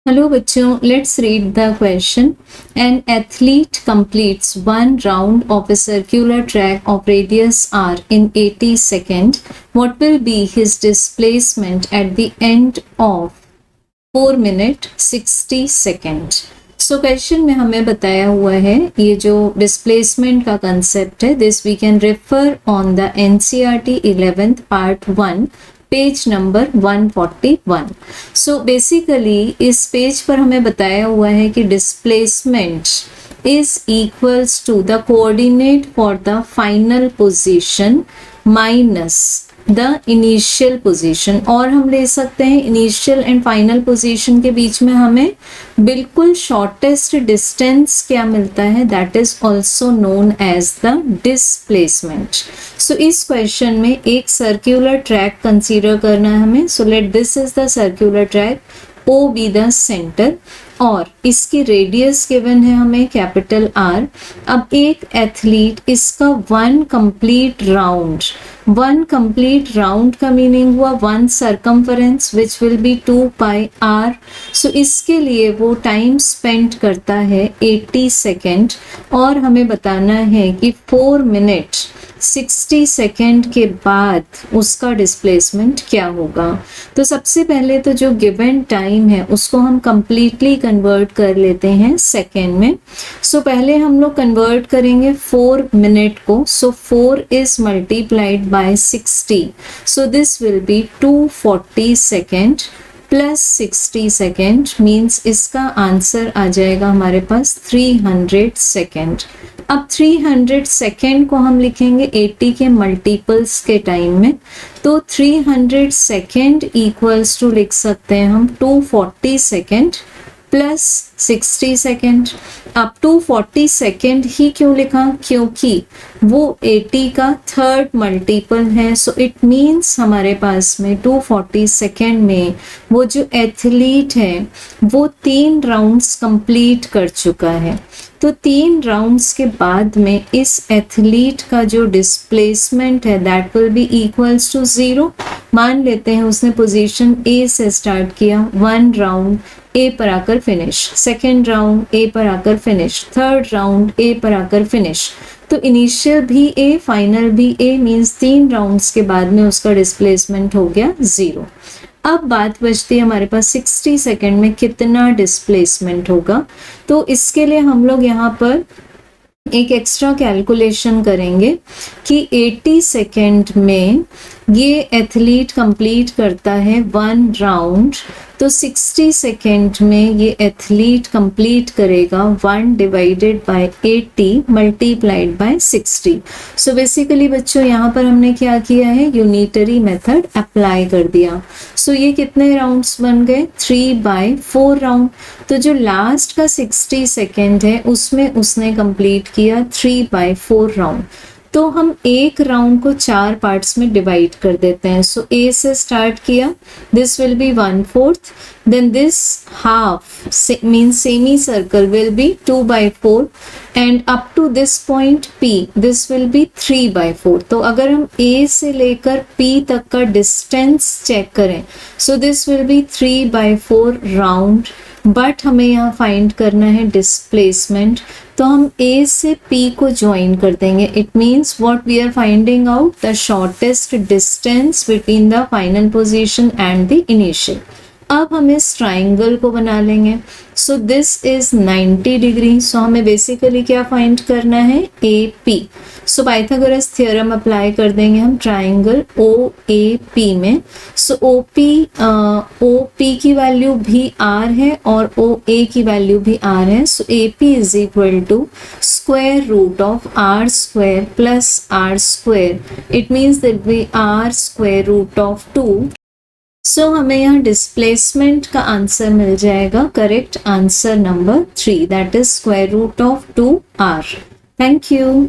Hello बच्चों, let's read the question. An athlete completes one round of a circular track of radius r in 80 seconds. What will be his displacement at the end of 4 minute 60 seconds? So question में हमें बताया हुआ है ये जो displacement का concept है. This we can refer on the NCERT 11th part 1 page number 141. So basically इस पेज पर हमें बताया हुआ है कि displacement is equals to the coordinate for the final position minus the initial position. और हम ले सकते हैं इनिशियल एंड फाइनल पोजीशन के बीच में हमें बिल्कुल शॉर्टेस्ट डिस्टेंस क्या मिलता है, that is also known as the displacement. So इस क्वेश्चन में एक सर्क्यूलर ट्रैक कंसीडर करना है हमें. So let this is the circular track, O be the centre और इसकी रेडियस गिवन है हमें कैपिटल R. अब एक एथलीट इसका वन कंप्लीट राउंड का मीनिंग हुआ one circumference which will be 2 pi R. सो इसके लिए वो टाइम स्पेंड करता है 80 सेकेंड और हमें बताना है कि 4 मिनट 60 सेकेंड के बाद उसका डिस्प्लेसमेंट क्या होगा. तो सबसे पहले तो जो गिवन टाइम है उसको हम कंप्लीटली कन्वर्ट कर लेते हैं सेकेंड में. सो पहले हम लोग कन्वर्ट करेंगे 4 मिनट को. सो 4 is multiplied by 60. So this will B 240 second plus 60 second means इसका आंसर आ जाएगा हमारे पास 300 सेकेंड. अब 300 सेकेंड को हम लिखेंगे 80 के मल्टीपल्स के टाइम में. तो 300 सेकेंड इक्वल्स टू लिख सकते हैं हम 240 सेकेंड प्लस 60 सेकेंड. अब 240 सेकेंड ही क्यों लिखा, क्योंकि वो 80 का थर्ड मल्टीपल है. सो इट मीन्स हमारे पास में 240 सेकेंड में वो जो एथलीट है वो 3 राउंड्स कंप्लीट कर चुका है. तो 3 राउंड्स के बाद में इस एथलीट का जो डिस्प्लेसमेंट है that will be equals to 0. मान लेते हैं उसने पोजीशन A से स्टार्ट किया, 1 राउंड A पर आकर फिनिश, सेकेंड राउंड A पर आकर फिनिश, थर्ड राउंड A पर आकर फिनिश. तो इनिशियल भी A, फाइनल भी A मीन्स 3 राउंड्स के बाद में उसका डिस्प्लेसमेंट हो गया 0. अब बात बचती है हमारे पास 60 सेकेंड में कितना डिस्प्लेसमेंट होगा. तो इसके लिए हम लोग यहाँ पर एक एक्स्ट्रा कैलकुलेशन करेंगे कि 80 सेकेंड में ये एथलीट कंप्लीट करता है 1 राउंड. तो 60 सेकेंड में ये एथलीट कंप्लीट करेगा 1 divided by 80 multiplied by 60. So basically बच्चों यहाँ पर हमने क्या किया है, यूनिटरी मेथड अप्लाई कर दिया. सो ये कितने राउंड्स बन गए, 3/4 राउंड. तो जो लास्ट का 60 सेकेंड है उसमें उसने कंप्लीट किया 3/4 राउंड. तो हम एक राउंड को 4 पार्ट्स में डिवाइड कर देते हैं. सो A से स्टार्ट किया, this will be 1/4, then this half means semi circle will be 2/4 and up to this point P this will be 3/4. तो अगर हम A से लेकर P तक का डिस्टेंस चेक करें so this will be 3/4 round. But हमें यहाँ फाइंड करना है डिस्प्लेसमेंट. तो हम A से P को ज्वाइन कर देंगे. It means what we are finding out the shortest distance between the final position and the initial. अब हम इस ट्राइंगल को बना लेंगे. So this is 90 degree. So हमें बेसिकली क्या फाइंड करना है, AP. So Pythagoras theorem apply कर देंगे हम ट्राइंगल OAP में. सो OP की वैल्यू भी R है और OA की वैल्यू भी R है. So AP is equal to square root of R² plus R². It means that we R² root of 2. So हमें यहाँ डिस्प्लेसमेंट का आंसर मिल जाएगा, correct answer number 3, that is square root of 2R. Thank you.